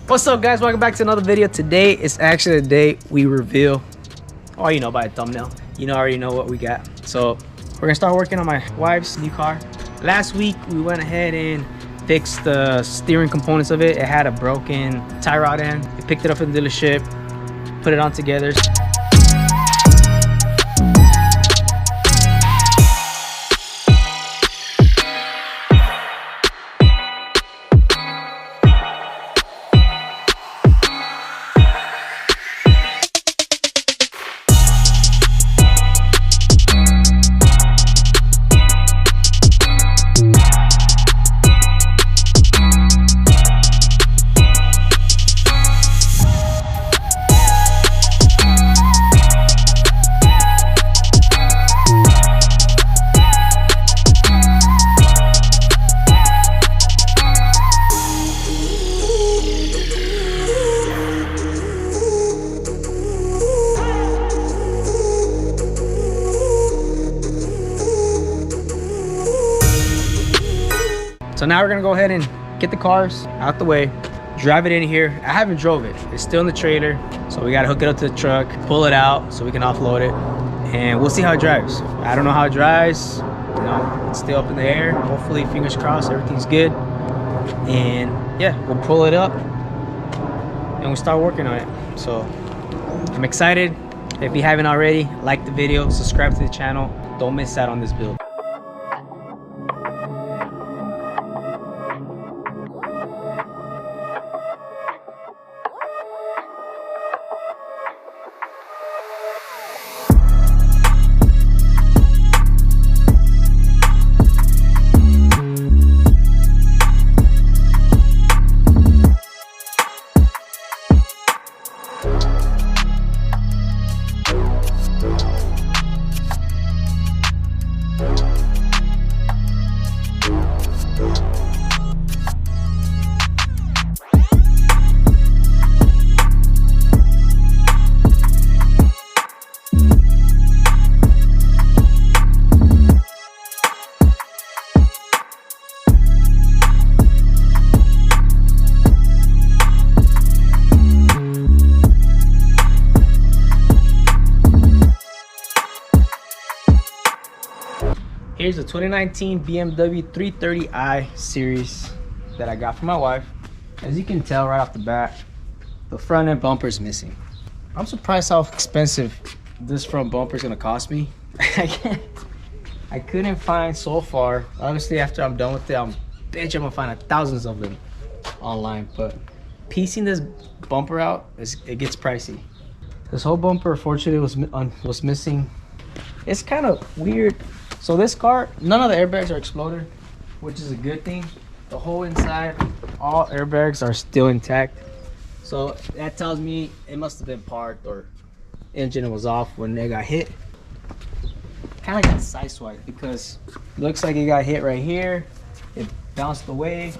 What's up, guys? Welcome back to another video. Today is actually the day we reveal, oh, you know by the thumbnail, already know what we got. So we're gonna start working on my wife's new car. Last week we went ahead and fixed the steering components of it. It had a broken tie rod end. We picked it up in the dealership, put it on together. So now we're gonna go ahead and get the cars out the way, drive it in here. I haven't drove it, it's still in the trailer. So we gotta hook it up to the truck, pull it out so we can offload it, and we'll see how it drives. I don't know how it drives, it's still up in the air. Hopefully, fingers crossed, everything's good. And yeah, we'll pull it up and we'll start working on it. So I'm excited. If you haven't already, like the video, subscribe to the channel. Don't miss out on this build. Here's a 2019 BMW 330i series that I got for my wife. As you can tell right off the bat, the front end bumper is missing. I'm surprised how expensive this front bumper is gonna cost me. I couldn't find so far. Obviously, after I'm done with it, I'm gonna find thousands of them online. But piecing this bumper out, it gets pricey. This whole bumper, unfortunately, was missing. It's kind of weird. So this car, none of the airbags are exploded, which is a good thing. The whole inside, all airbags are still intact. So that tells me it must have been parked or engine was off when they got hit. Kind of got sideswiped because it looks like it got hit right here. It bounced away,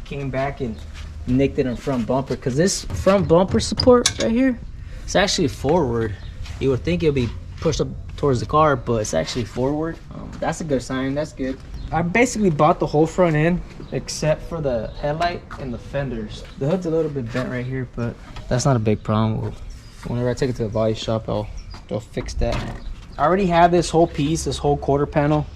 came back and nicked it in front bumper. Because this front bumper support right here, it's actually forward. You would think it would be pushed up towards the car, but it's actually forward. That's a good sign. That's good. I basically bought the whole front end except for the headlight and the fenders. The hood's a little bit bent right here, but that's not a big problem. Whenever I take it to the body shop, they'll fix that. I already have this whole piece, this whole quarter panel.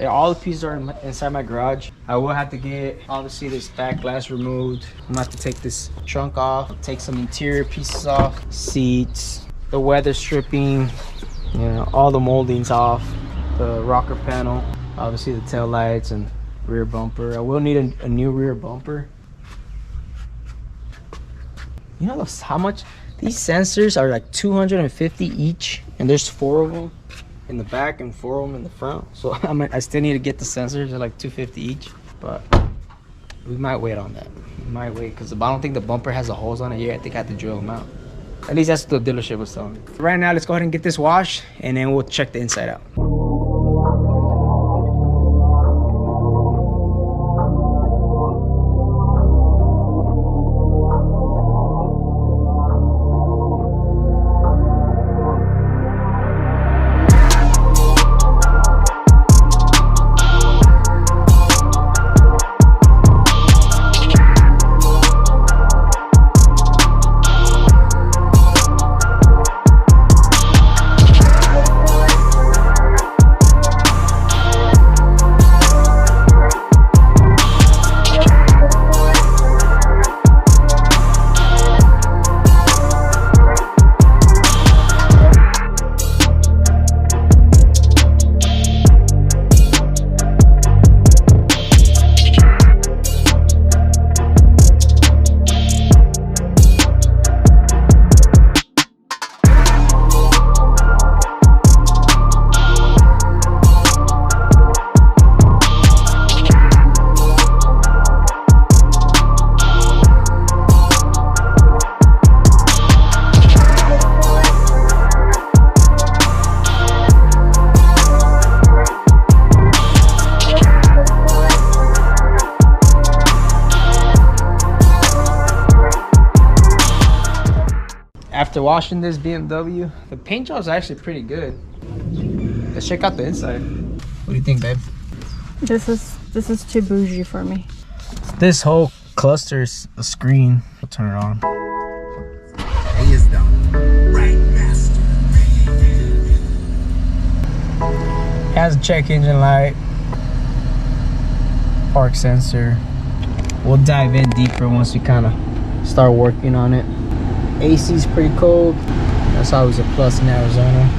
All the pieces are inside my garage. I will have to get, obviously, this back glass removed. I'm gonna have to take this trunk off, take some interior pieces off, seats, the weather stripping, all the moldings off, the rocker panel, obviously the tail lights and rear bumper. I will need a new rear bumper. How much these sensors are? Like 250 each, and there's 4 of them in the back and 4 of them in the front. So I still need to get the sensors. They're like 250 each, but we might wait on that. We might wait because I don't think the bumper has the holes on it yet. I think I have to drill them out. At least that's what the dealership was telling me. Right now, let's go ahead and get this washed, and then we'll check the inside out. After washing this BMW, the paint job is actually pretty good. Let's check out the inside. What do you think, babe? This is too bougie for me. This whole cluster is a screen. I'll turn it on. He is down. Right, master. Has a check engine light, park sensor. We'll dive in deeper once we kind of start working on it. AC is pretty cold. That's always a plus in Arizona.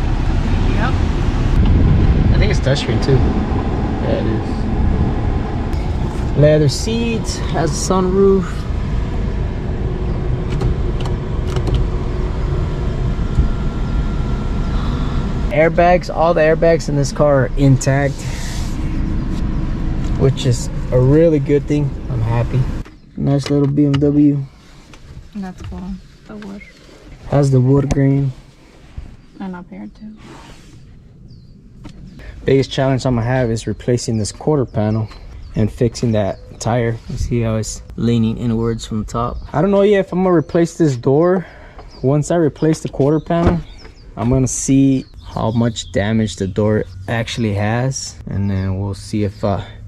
Yep. I think it's touchscreen too. Yeah, it is. Leather seats, has a sunroof. Airbags, all the airbags in this car are intact, which is a really good thing. I'm happy. Nice little BMW. That's cool. The wood. Has the wood grain. And up here too. Biggest challenge I'm gonna have is replacing this quarter panel and fixing that tire. You see how it's leaning inwards from the top. I don't know yet if I'm gonna replace this door. Once I replace the quarter panel, I'm gonna see how much damage the door actually has, and then we'll see if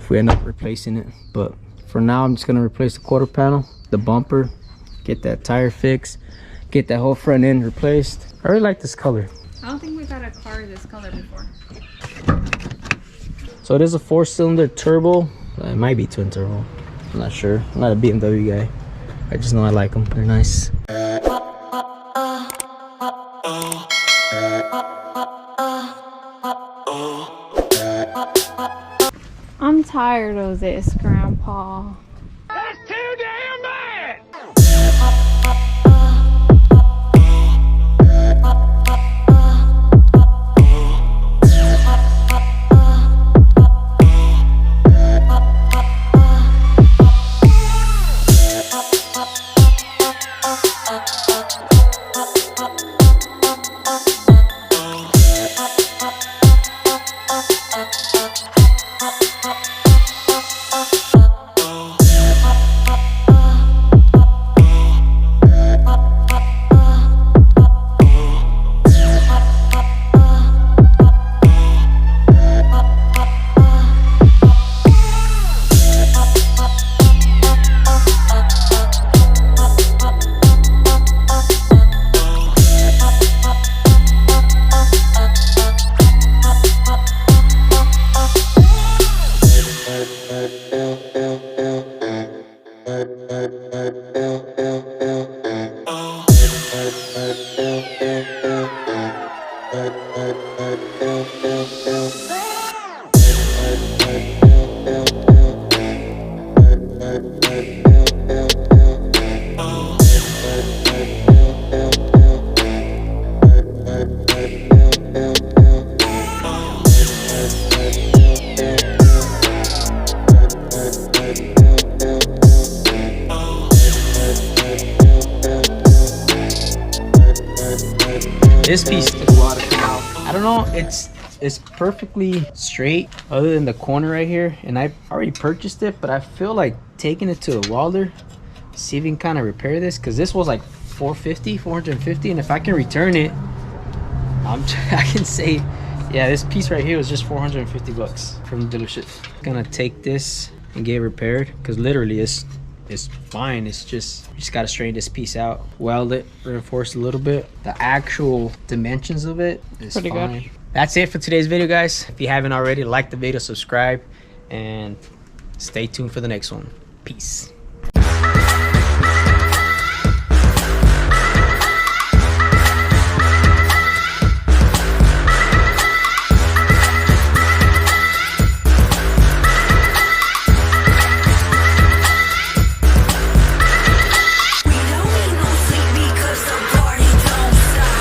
we end up replacing it. But for now, I'm just gonna replace the quarter panel, the bumper, get that tire fixed, get that whole front end replaced. I really like this color. I don't think we've had a car this color before. So it is a 4-cylinder turbo. It might be twin turbo. I'm not sure. I'm not a BMW guy. I just know I like them. They're nice. I'm tired of this, Grandpa. That's too damn bad! This piece took a while to come out. I don't know, it's perfectly straight other than the corner right here, and I already purchased it, but I feel like taking it to a welder, see if we can kind of repair this, because this was like 450, and if I can return it, I can say, yeah, this piece right here was just 450 bucks from the dealership. Gonna take this and get it repaired, because literally it's fine. It's just, you just gotta straighten this piece out, weld it, reinforce a little bit. The actual dimensions of it is pretty fine. good. That's it for today's video, guys. If you haven't already, like the video, subscribe, and stay tuned for the next one. Peace.